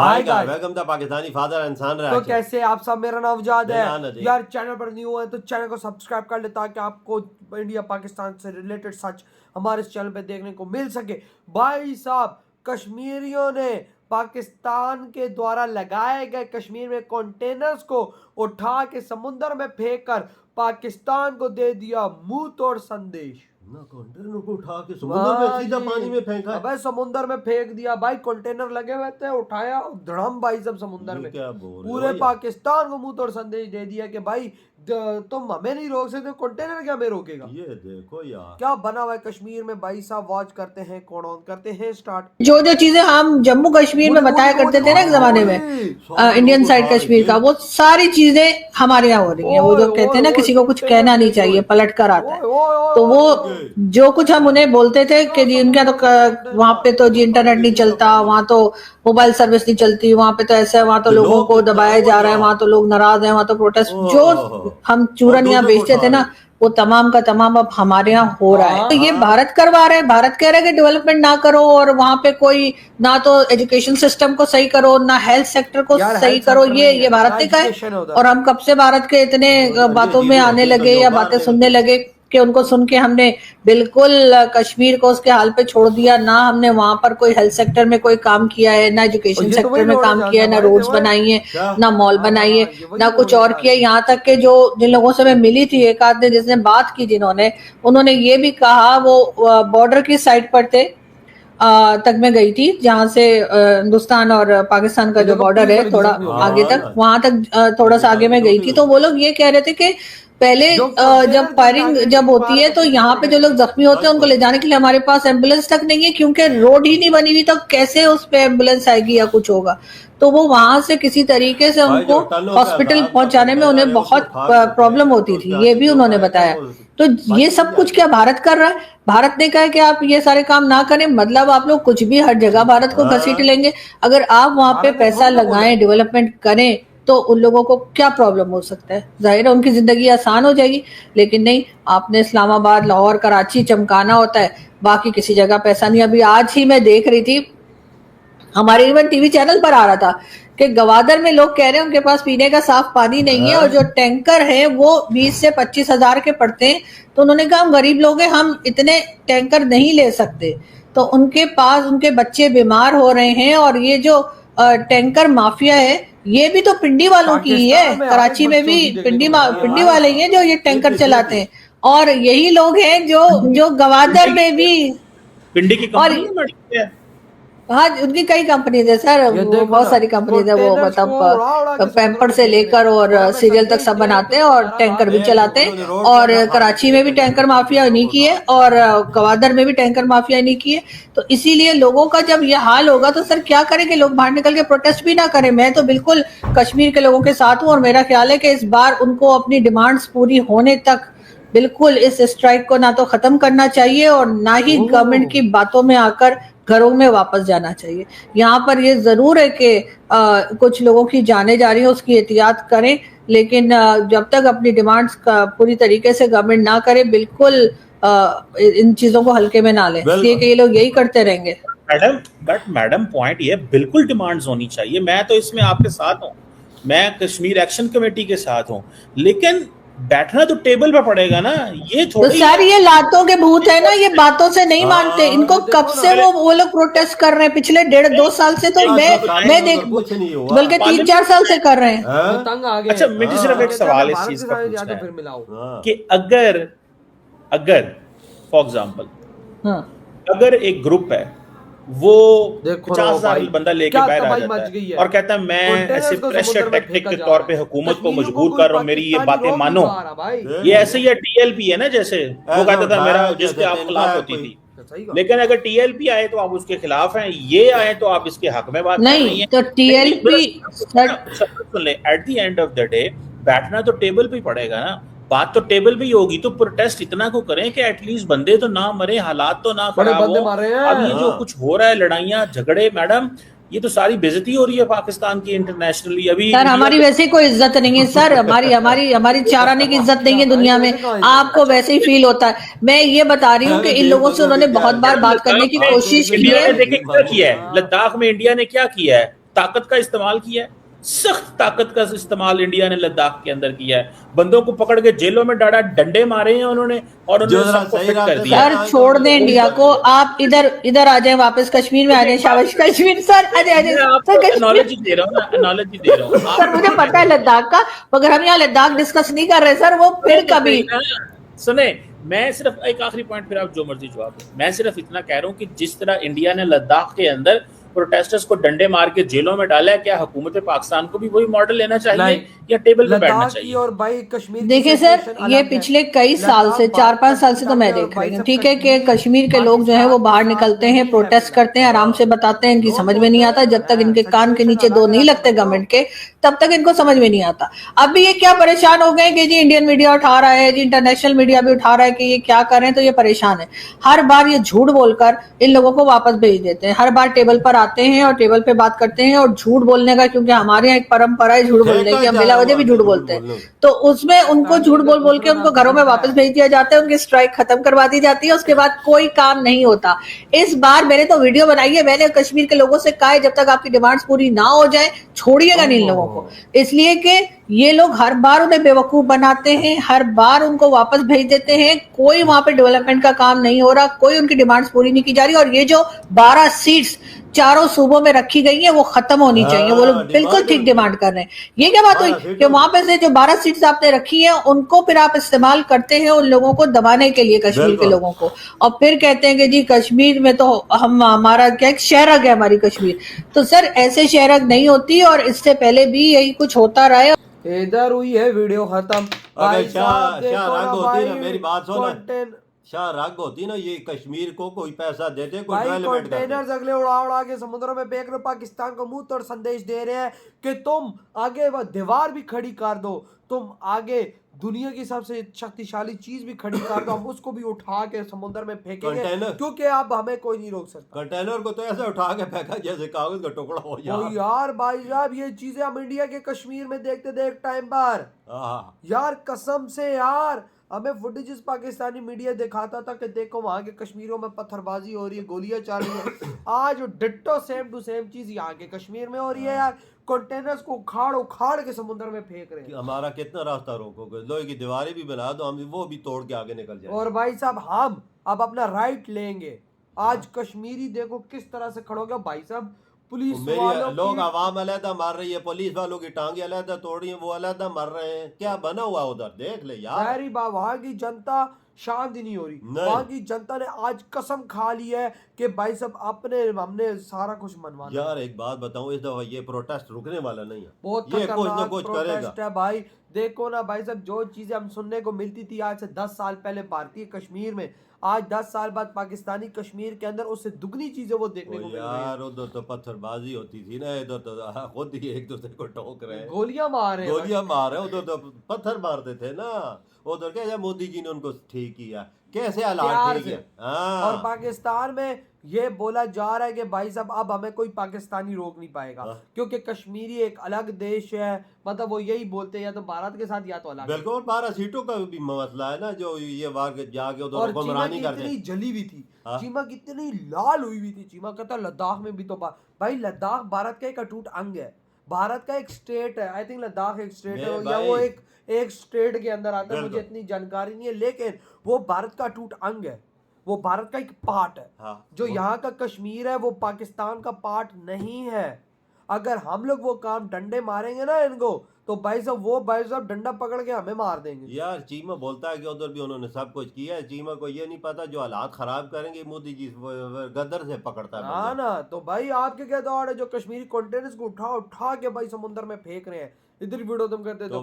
Hi guys, welcome the Pakistani father इंसान तो कैसे आप सब। मेरा नाम उजाद मेरा है नाम नदीम। यार। चैनल पर न्यू है तो चैनल को सब्सक्राइब कर ले ताकि आपको इंडिया पाकिस्तान से रिलेटेड सच हमारे इस चैनल पे देखने को मिल सके। भाई साहब, कश्मीरियों ने पाकिस्तान के द्वारा लगाए गए कश्मीर में कंटेनर्स को उठा के समुद्र में फेंक कर पाकिस्तान को दे दिया मुंह तोड़ संदेश। ना कंटेनर को उठा के समुद्र में सीधा पानी में फेंका है। अबे समुद्र में फेंक दिया भाई, कंटेनर लगे हुए थे, उठाया धड़म भाई सब समुद्र ये में। क्या बोल रहे हो पूरे यार? पाकिस्तान को मुंह तोड़ संदेश दे दिया कि भाई तुम हमें नहीं रोक सकते, कंटेनर क्या हमें रोकेगा। ये देखो यार क्या बना हुआ है कश्मीर में भाई साहब। वॉच करते हैं, कौन ऑन करते हैं स्टार्ट। जो जो चीजें हम जम्मू कश्मीर में बताया करते थे ना एक जमाने में, इंडियन साइड कश्मीर का, वो सारी चीजें हमारे यहाँ हो रही हैं। वो जो कहते हैं ना किसी को कुछ कहना नहीं चाहिए, पलट कर आता है। तो वो जो कुछ हम उन्हें बोलते थे कि जी उनका तो वहां पे तो जी इंटरनेट नहीं चलता, वहां तो मोबाइल सर्विस नहीं चलती, वहां पे तो ऐसा है, वहां तो लोगों को दबाया जा रहा है, वहां तो लोग नाराज हैं, वहां तो प्रोटेस्ट, जो हम चूरन यहाँ बेचते थे ना, वो तमाम का तमाम अब हमारे यहाँ हो रहा है। तो ये भारत करवा रहा है। भारत कह रहा है कि डेवलपमेंट ना करो और वहां पे कोई ना तो एजुकेशन सिस्टम को सही करो, ना हेल्थ सेक्टर को सही करो। ये भारत ने कहा है। और हम कब से भारत के इतने बातों में आने लगे या बातें सुनने लगे कि उनको सुन के हमने बिल्कुल कश्मीर को उसके हाल पे छोड़ दिया। ना हमने वहां पर कोई हेल्थ सेक्टर में कोई काम किया है, ना एजुकेशन सेक्टर में काम किया है, ना रोड्स बनाई है, ना मॉल बनाई है, ना कुछ और किया। यहाँ तक के जो जिन लोगों से मैं मिली थी, एक आदमी जिसने बात की, जिन्होंने उन्होंने ये भी कहा, वो बॉर्डर की साइड पर थे तक मैं गई थी, जहां से हिंदुस्तान और पाकिस्तान का जो बॉर्डर है थोड़ा आगे तक, वहां तक थोड़ा सा आगे मैं गई थी। तो वो लोग ये कह रहे थे कि पहले जब फायरिंग जब होती है तो यहाँ पे जो लोग जख्मी होते हैं उनको ले जाने के लिए हमारे पास एम्बुलेंस तक नहीं है, क्योंकि रोड ही नहीं बनी हुई, तो कैसे उस पे एम्बुलेंस आएगी या कुछ होगा। तो वो वहां से किसी तरीके से उनको हॉस्पिटल पहुंचाने में उन्हें बहुत प्रॉब्लम होती थी, ये भी उन्होंने बताया। तो ये सब कुछ क्या भारत कर रहा है? भारत ने कहा कि आप ये सारे काम ना करें, मतलब आप लोग कुछ भी हर जगह भारत को घसीट लेंगे। अगर आप वहां पे पैसा लगाएं, डेवलपमेंट करें, तो उन लोगों को क्या प्रॉब्लम हो सकता है? जाहिर है उनकी जिंदगी आसान हो जाएगी। लेकिन नहीं, आपने इस्लामाबाद, लाहौर, कराची चमकाना होता है, बाकी किसी जगह पैसा नहीं। अभी आज ही मैं देख रही थी, हमारे इवन टीवी चैनल पर आ रहा था कि गवादर में लोग कह रहे हैं उनके पास पीने का साफ पानी नहीं है, और जो टैंकर है वो 20 से 25 हजार के पड़ते हैं। तो उन्होंने कहा हम गरीब लोग हैं, हम इतने टैंकर नहीं ले सकते। तो उनके पास उनके बच्चे बीमार हो रहे हैं। और ये जो टैंकर माफिया है, ये भी तो पिंडी वालों की ही है। कराची में भी पिंडी वाले ही हैं जो ये टैंकर चलाते हैं, और यही लोग हैं जो गवादर में भी पिंडी की कंपनी है। हाँ, उनकी कई कंपनीज है सर, बहुत सारी कंपनीज है। वो मतलब पैम्पर से लेकर और सीरियल तक सब बनाते हैं, और टैंकर भी चलाते हैं। और कराची में भी टैंकर माफिया इन्हीं की है, और गवादर में भी टैंकर माफिया इन्हीं की है। तो इसीलिए लोगों का जब ये हाल होगा तो सर क्या करें कि लोग बाहर निकल के प्रोटेस्ट भी ना करें। मैं तो बिल्कुल कश्मीर के लोगों के साथ हूँ, और मेरा ख्याल है कि इस बार उनको अपनी डिमांड्स पूरी होने तक बिल्कुल इस स्ट्राइक को ना तो खत्म करना चाहिए, और ना ही गवर्नमेंट की बातों में आकर घरों में वापस जाना चाहिए। यहाँ पर ये जरूर है कि कुछ लोगों की जाने जा रही है, उसकी एहतियात करें, लेकिन जब तक अपनी डिमांड्स का पूरी तरीके से गवर्नमेंट ना करे, बिल्कुल इन चीजों को हल्के में ना लें, इसलिए कि ये लोग यही करते रहेंगे। मैडम पॉइंट ये बिल्कुल डिमांड्स होनी चाहिए। मैं तो इसमें आपके साथ हूँ, मैं कश्मीर एक्शन कमेटी के साथ हूँ, लेकिन बैठना तो टेबल पे पड़ेगा ना। ये तो सर ये लातों के भूत है ना, ये बातों से नहीं मानते। इनको कब से वो लोग प्रोटेस्ट कर रहे हैं, पिछले 1.5-2 साल से। तो मैं देख, बल्कि 3-4 साल से कर रहे हैं। अच्छा, मुझे सिर्फ एक सवाल इस चीज का पूछना है कि अगर फॉर एग्जांपल अगर एक ग्रुप है, वो 50,000 बंदा लेके बाहर आ जाता है और कहता है मैं ऐसे प्रेशर टैक्टिक के तौर पे हुकूमत को मजबूर कर रहा हूँ, मेरी ये बातें मानो। ये ऐसे ही टीएलपी है ना, जैसे वो कहता था मेरा जिसके आप खिलाफ होती थी। लेकिन अगर टीएलपी आए तो आप उसके खिलाफ हैं, ये आए तो आप इसके हक में बात नहीं। तो TLP at the end of the day बैठना तो टेबल पे पड़ेगा ना। बात तो टेबल भी होगी, तो प्रोटेस्ट इतना को करें कि एटलीस्ट बंदे तो ना मरे, हालात तो ना खराब हो। अब ये जो कुछ हो रहा है, लड़ाइयां झगड़े, मैडम ये तो सारी बेइज्जती हो रही है पाकिस्तान की इंटरनेशनली। अभी सर हमारी वैसे कोई इज्जत नहीं है सर, हमारी चाराने की इज्जत नहीं है दुनिया में। आपको वैसे ही फील होता है। मैं ये बता रही हूँ कि इन लोगों से उन्होंने बहुत बार बात करने की कोशिश की है। देखिए क्या किया है लद्दाख में, इंडिया ने क्या किया है, ताकत का इस्तेमाल किया है, सख्त ताकत का इस्तेमाल इंडिया ने लद्दाख के अंदर किया है। बंदों को पकड़ के जेलों में डाला, डंडे मारे हैं उन्होंने और उन्होंने सबको फिट कर दिया। सर छोड़ दें इंडिया को, आप इधर आ जाए, वापस कश्मीर में आ जाए। शाबाश कश्मीर सर, आ जाए सर। एनालॉजी दे रहा हूँ ना, एनालॉजी दे रहा हूँ सर। मुझे पता है लद्दाख का, मगर हम यहाँ लद्दाख डिस्कस नहीं कर रहे सर, वो फिर कभी। सुने, मैं सिर्फ एक आखिरी पॉइंट, फिर आप जो मर्जी जवाब दें। मैं सिर्फ इतना कह रहा हूँ कि जिस तरह इंडिया ने लद्दाख के अंदर प्रोटेस्टर्स को डंडे मार के जेलों में डाला है, क्या हुकूमत पाकिस्तान को भी वही मॉडल लेना चाहिए या टेबल पे बैठना चाहिए? और भाई कश्मीर देखिए सर, ये पिछले कई साल से, 4-5 साल से तो मैं देख रही हूँ, ठीक है, कि कश्मीर के लोग जो है वो बाहर निकलते हैं, प्रोटेस्ट करते हैं, आराम से बताते हैं, इनकी समझ में नहीं आता। जब तक इनके कान के नीचे दो नहीं लगते गवर्नमेंट के, तब तक इनको समझ में नहीं आता। अब भी ये क्या परेशान हो गए कि जी इंडियन मीडिया उठा रहा है, जी इंटरनेशनल मीडिया भी उठा रहा है कि ये क्या कर रहे हैं, तो ये परेशान है। हर बार ये झूठ बोलकर इन लोगों को वापस भेज देते हैं। हर बार टेबल पर आते हैं और टेबल पे बात करते हैं, और झूठ बोलने का, क्योंकि हमारे यहाँ एक परंपरा है झूठ बोलने की, हम बिला वजह भी झूठ बोलते हैं, तो उसमें उनको झूठ बोल बोल के उनको घरों में वापस भेज दिया जाता है, उनकी स्ट्राइक खत्म करवा दी जाती है, उसके बाद कोई काम नहीं होता। इस बार मैंने तो वीडियो बनाई है, मैंने कश्मीर के लोगों से कहा है जब तक आपकी डिमांड्स पूरी ना हो जाए छोड़िएगा नहीं इन लोगों को, इसलिए कि ये लोग हर बार उन्हें बेवकूफ बनाते हैं, हर बार उनको वापस भेज देते हैं। कोई वहां पे डेवलपमेंट का काम नहीं हो रहा, कोई उनकी डिमांड्स पूरी नहीं की जा रही, और ये जो 12 सीट्स चारों सूबों में रखी गई है वो खत्म होनी चाहिए। वो लोग बिल्कुल ठीक डिमांड कर रहे हैं। ये क्या बात हुई कि वहां पे से जो 12 सीट्स आपने रखी है उनको फिर आप इस्तेमाल करते हैं उन लोगों को दबाने के लिए, कश्मीर के लोगों को, और फिर कहते हैं कि जी कश्मीर में तो हम, हमारा क्या एक शहरग है हमारी कश्मीर। तो सर ऐसे शहरग नहीं होती, और इससे पहले भी यही कुछ होता रहा है। इधर हुई है वीडियो खत्म। मेरी बात सुन, शाह रग होती ना, ये कश्मीर को कोई पैसा देते, कोई डेवलपमेंट करते। कंटेनर्स अगले उड़ा के समुद्रों में फेंक रहे, पाकिस्तान को मुंह तोड़ संदेश दे रहे हैं कि तुम आगे दीवार भी खड़ी कर दो, तुम आगे दुनिया की सबसे शक्तिशाली चीज भी खड़ी कर दो, हम उसको भी उठा के समुद्र में फेंकेंगे, क्योंकि अब हमें कोई नहीं रोक सकता। कंटेनर को तो ऐसे उठा के फेंका जैसे कागज का टुकड़ा हो जाए। यार भाई साहब, ये चीजें हम इंडिया के कश्मीर में देखते देख टाइम पर, यार कसम से यार, हमें फुटेजेस पाकिस्तानी मीडिया दिखाता था कि देखो वहां के कश्मीरों में पत्थरबाजी हो रही है, गोलियां चल रही है। आज डिट्टो सेम टू सेम चीज यहाँ के कश्मीर में हो रही है यार। कंटेनर्स को उखाड़ के समुद्र में फेंक रहे हैं। हमारा कितना रास्ता रोकोगे? लोहे की दीवारें भी बना दो, हम वो भी तोड़ के आगे निकल जाए। और भाई साहब, हम अब अपना राइट लेंगे। आज कश्मीरी देखो किस तरह से खड़ो गया भाई साहब। पुलिस वालों लोग आवाम अलहदा मार रही है, पुलिस वालों की टांगे अलहदा तोड़ रही है, वो अलहदा मर रहे हैं। क्या बना हुआ उधर देख ले यार। वहां की जनता शांत नहीं हो रही। वहां की जनता ने आज कसम खा ली है कि भाई साहब हमने सारा कुछ मनवाना। यार एक बात बताऊं, इस दफा ये प्रोटेस्ट रुकने वाला नहीं है, बहुत ये कुछ ना कुछ करेगा है भाई। देखो ना भाई साहब, जो चीजें हम सुनने को मिलती थी आज से 10 साल पहले भारतीय कश्मीर में, आज 10 साल बाद पाकिस्तानी कश्मीर के अंदर उससे दुगनी चीजें वो देखने को मिल रही है। यार उधर तो पत्थरबाजी होती थी ना, इधर तो खुद ही एक दूसरे को ठोक रहे हैं, गोलियां मार रहे हैं। उधर तो पत्थर मारते थे ना। उधर क्या मोदी जी ने उनको ठीक किया, कैसे हालात ठीक है। और पाकिस्तान में ये बोला जा रहा है कि भाई साहब अब हमें कोई पाकिस्तानी रोक नहीं पाएगा, क्योंकि कश्मीरी एक अलग देश है। मतलब वो यही बोलते हैं, या तो भारत के साथ या तो अलग। बिल्कुल 12 सीटों का भी मसला है ना, जो ये वार के जाके उधर गुमरानी करते हैं। इतनी जली हुई थी चीमा, कितनी लाल हुई हुई थी चीमा। कहता लद्दाख में भी तो भाई लद्दाख भारत का एक अटूट अंग है, भारत का एक स्टेट है। आई थिंक लद्दाख एक स्टेट है, या वो एक स्टेट के अंदर आता है, मुझे इतनी जानकारी नहीं है, लेकिन वो भारत का अटूट अंग है, वो भारत का एक पार्ट है। जो यहाँ का कश्मीर है वो पाकिस्तान का पार्ट नहीं है। अगर हम लोग वो काम डंडे मारेंगे ना इनको, तो भाई साहब डंडा पकड़ के हमें मार देंगे। यार चीमा बोलता है कि उधर भी उन्होंने सब कुछ किया है, चीमा को ये नहीं पता जो हालात खराब करेंगे मोदी जी गदर से पकड़ता है ना। तो भाई आपके क्या दौड़ है जो कश्मीरी कंटेनर्स को उठा के भाई समुद्र में फेंक रहे हैं। इधर वीडियो तुम करते तो